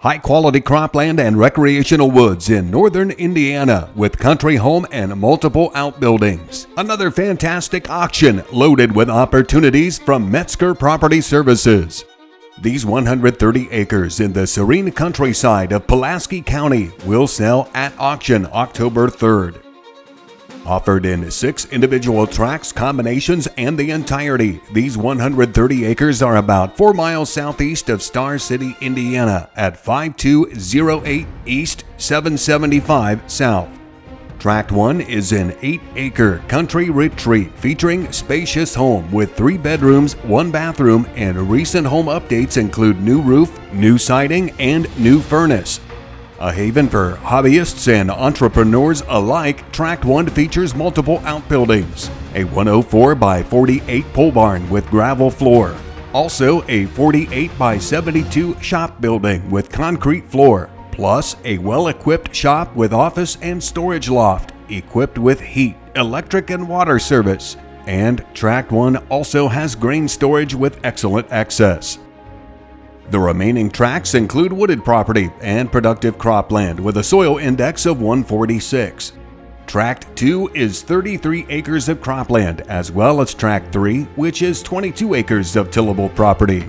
High-quality cropland and recreational woods in northern Indiana with country home and multiple outbuildings. Another fantastic auction loaded with opportunities from Metzger Property Services. These 130 acres in the serene countryside of Pulaski County will sell at auction October 3rd. Offered in 6 individual tracts, combinations, and the entirety, these 130 acres are about 4 miles southeast of Star City, Indiana at 5208 East 775 South. Tract 1 is an 8-acre country retreat featuring spacious home with 3 bedrooms, 1 bathroom, and recent home updates include new roof, new siding, and new furnace. A haven for hobbyists and entrepreneurs alike, Tract 1 features multiple outbuildings, a 104 by 48 pole barn with gravel floor, also a 48 by 72 shop building with concrete floor, plus a well-equipped shop with office and storage loft equipped with heat, electric, and water service. And Tract 1 also has grain storage with excellent access. The remaining tracts include wooded property and productive cropland with a soil index of 146. Tract 2 is 33 acres of cropland, as well as Tract 3, which is 22 acres of tillable property.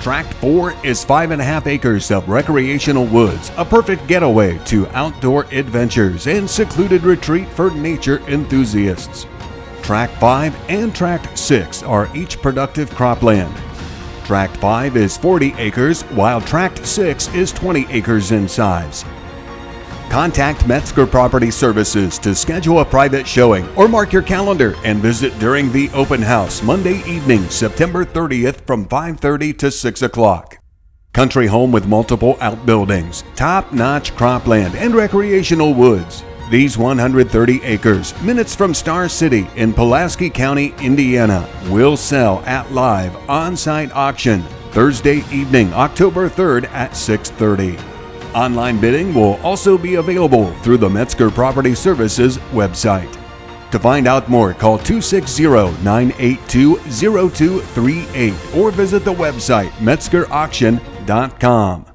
Tract 4 is 5.5 acres of recreational woods, a perfect getaway to outdoor adventures and secluded retreat for nature enthusiasts. Tract 5 and Tract 6 are each productive cropland. Tract 5 is 40 acres, while Tract 6 is 20 acres in size. Contact Metzger Property Services to schedule a private showing or mark your calendar and visit during the open house Monday evening, September 30th from 5:30 to 6 o'clock. Country home with multiple outbuildings, top-notch cropland, and recreational woods. These 130 acres, minutes from Star City in Pulaski County, Indiana, will sell at live on-site auction Thursday evening, October 3rd at 6:30. Online bidding will also be available through the Metzger Property Services website. To find out more, call 260-982-0238 or visit the website metzgerauction.com.